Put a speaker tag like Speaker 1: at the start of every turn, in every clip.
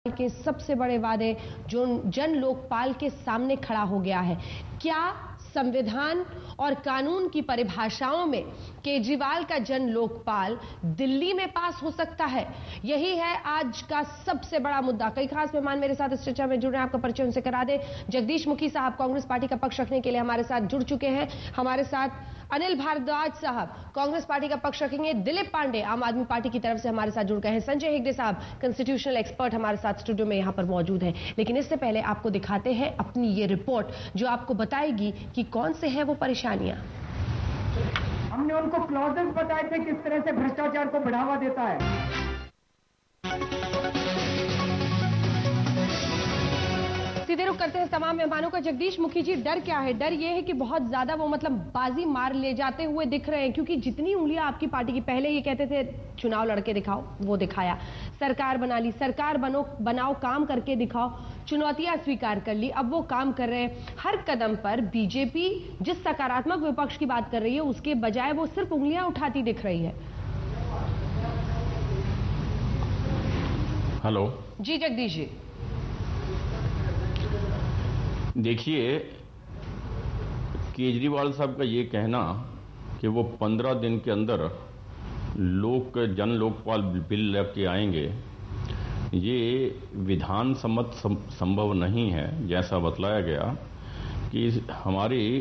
Speaker 1: के सबसे बड़े वादे जो जन लोकपाल के सामने खड़ा हो गया है। क्या संविधान और कानून की परिभाषाओं में केजरीवाल का जन लोकपाल दिल्ली में पास हो सकता है? यही है आज का सबसे बड़ा मुद्दा। कई खास मेहमान मेरे साथ इस चर्चा में जुड़ रहे हैं, आपका परिचय उनसे करा दे। जगदीश मुखी साहब कांग्रेस पार्टी का पक्ष रखने के लिए हमारे साथ जुड़ चुके हैं। हमारे साथ अनिल भारद्वाज साहब कांग्रेस पार्टी का पक्ष रखेंगे। दिलीप पांडे आम आदमी पार्टी की तरफ से हमारे साथ जुड़ गए हैं। संजय हेगड़े साहब कॉन्स्टिट्यूशनल एक्सपर्ट हमारे साथ स्टूडियो में यहां पर मौजूद हैं। लेकिन इससे पहले आपको दिखाते हैं अपनी ये रिपोर्ट जो आपको बताएगी कि कौन से हैं वो परेशानियां।
Speaker 2: हमने उनको क्लॉजेस बताए थे किस तरह से भ्रष्टाचार को बढ़ावा देता है।
Speaker 1: सीधे रुख करते हैं तमाम मेहमानों का। जगदीश मुखी जी, डर क्या है? डर ये है कि बहुत ज्यादा वो बाजी मार ले जाते हुए दिख रहे हैं, क्योंकि जितनी उंगलियां आपकी पार्टी की, पहले ये कहते थे चुनाव लड़के दिखाओ, वो दिखाया, सरकार बना ली, सरकार बनाओ, काम करके दिखाओ, चुनौतियां स्वीकार कर ली, अब वो काम कर रहे हैं। हर कदम पर बीजेपी जिस सकारात्मक विपक्ष की बात कर रही है उसके बजाय वो सिर्फ उंगलियां उठाती दिख रही है।
Speaker 3: हेलो
Speaker 1: जी जगदीश जी,
Speaker 3: देखिए, केजरीवाल साहब का ये कहना कि वो 15 दिन के अंदर जन लोकपाल बिल लेके आएंगे, ये विधान सम्मत संभव नहीं है। जैसा बतलाया गया कि हमारी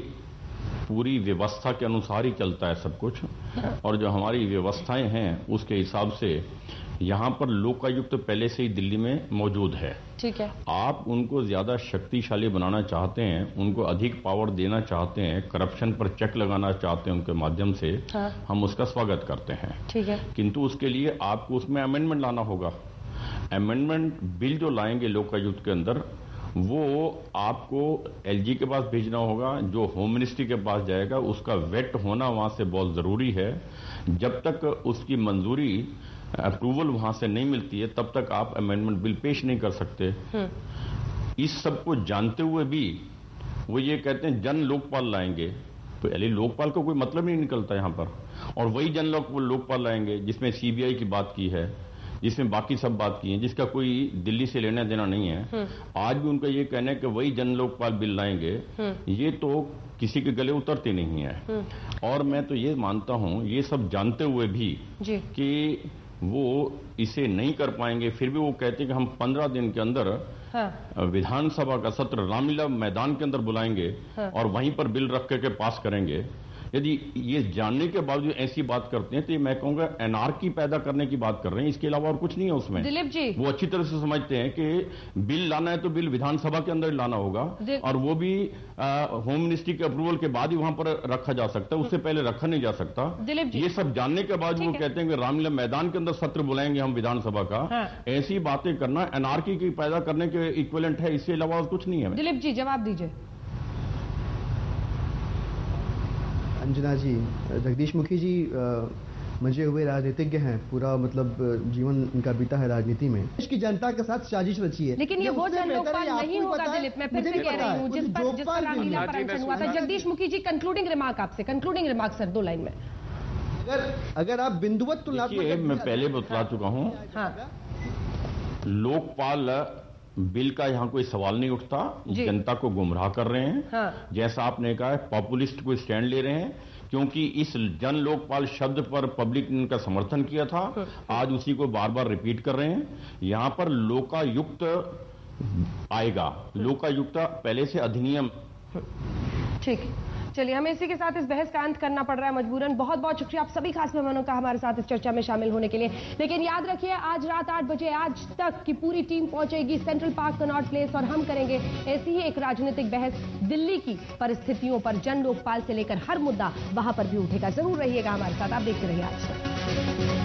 Speaker 3: पूरी व्यवस्था के अनुसार ही चलता है सब कुछ, और जो हमारी व्यवस्थाएं हैं उसके हिसाब से यहाँ पर लोकायुक्त पहले से ही दिल्ली में मौजूद है।
Speaker 1: ठीक है।
Speaker 3: आप उनको ज्यादा शक्तिशाली बनाना चाहते हैं, उनको अधिक पावर देना चाहते हैं, करप्शन पर चेक लगाना चाहते हैं उनके माध्यम से,
Speaker 1: हाँ।
Speaker 3: हम उसका स्वागत करते हैं।
Speaker 1: ठीक है।
Speaker 3: किंतु उसके लिए आपको उसमें अमेंडमेंट लाना होगा। अमेंडमेंट बिल जो लाएंगे लोकायुक्त के अंदर, वो आपको एलजी के पास भेजना होगा, जो होम मिनिस्ट्री के पास जाएगा, उसका वेट होना वहां से बहुत जरूरी है। जब तक उसकी मंजूरी अप्रूवल वहां से नहीं मिलती है तब तक आप अमेंडमेंट बिल पेश नहीं कर सकते। इस सब को जानते हुए भी वो ये कहते हैं जन लोकपाल लाएंगे, तो लोकपाल का कोई मतलब नहीं निकलता यहां पर। और वही जन लोकपाल लाएंगे जिसमें सीबीआई की बात की है, जिसमें बाकी सब बात की है, जिसका कोई दिल्ली से लेना देना नहीं है। आज भी उनका ये कहना है कि वही जन लोकपाल बिल लाएंगे, ये तो किसी के गले उतरते नहीं है। और मैं तो ये मानता हूं, ये सब जानते हुए भी कि वो इसे नहीं कर पाएंगे, फिर भी वो कहते हैं कि हम 15 दिन के अंदर विधानसभा का सत्र रामलीला मैदान के अंदर बुलाएंगे और वहीं पर बिल रख करके पास करेंगे। यदि ये जानने के बावजूद ऐसी बात करते हैं तो ये मैं कहूंगा एनार्की पैदा करने की बात कर रहे हैं, इसके अलावा और कुछ नहीं है उसमें।
Speaker 1: दिलीप जी,
Speaker 3: वो अच्छी तरह से समझते हैं कि बिल लाना है तो बिल विधानसभा के अंदर लाना होगा, और वो भी होम मिनिस्ट्री के अप्रूवल के बाद ही वहां पर रखा जा सकता है, उससे पहले रखा नहीं जा सकता। ये सब जानने के बाद वो कहते हैं कि रामलीला मैदान के अंदर सत्र बुलाएंगे हम विधानसभा का। ऐसी बातें करना एनार्की की पैदा करने के इक्विवेलेंट है, इससे अलावा और कुछ नहीं है।
Speaker 1: दिलीप जी जवाब दीजिए।
Speaker 4: अंजना जी, जगदीश मुखी जी मंजे हुए राजनीतिज्ञ हैं, पूरा जीवन इनका बीता है राजनीति में। देश की जनता के साथ साजिश रची है,
Speaker 1: लेकिन ये वो जन लोकपाल नहीं होगा दिलीप, मैं फिर से कह रही हूँ, जिस पर रामलीला पर अनशन हुआ था। जगदीश मुखी जी, कंक्लूडिंग रिमार्क आपसे, कंक्लूडिंग रिमार्क सर, 2 लाइन में।
Speaker 4: अगर आप बिंदुवत तुलनात्मक,
Speaker 3: मैं पहले बतला चुका हूँ, लोकपाल बिल का यहाँ कोई सवाल नहीं उठता। जनता को गुमराह कर रहे हैं। जैसा आपने कहा, पॉपुलिस्ट को स्टैंड ले रहे हैं, क्योंकि इस जन लोकपाल शब्द पर पब्लिक ने उनका समर्थन किया था, आज उसी को बार बार रिपीट कर रहे हैं। यहां पर लोकायुक्त आएगा, लोकायुक्त पहले से अधिनियम।
Speaker 1: ठीक, चलिए हमें इसी के साथ इस बहस का अंत करना पड़ रहा है मजबूरन। बहुत बहुत शुक्रिया आप सभी खास मेहमानों का हमारे साथ इस चर्चा में शामिल होने के लिए। लेकिन याद रखिए, आज रात 8 बजे आज तक की पूरी टीम पहुंचेगी सेंट्रल पार्क कनॉट प्लेस, और हम करेंगे ऐसी ही एक राजनीतिक बहस दिल्ली की परिस्थितियों पर। जन लोकपाल से लेकर हर मुद्दा वहां पर भी उठेगा। जरूर रहिएगा हमारे साथ, आप देखते रहिए आज।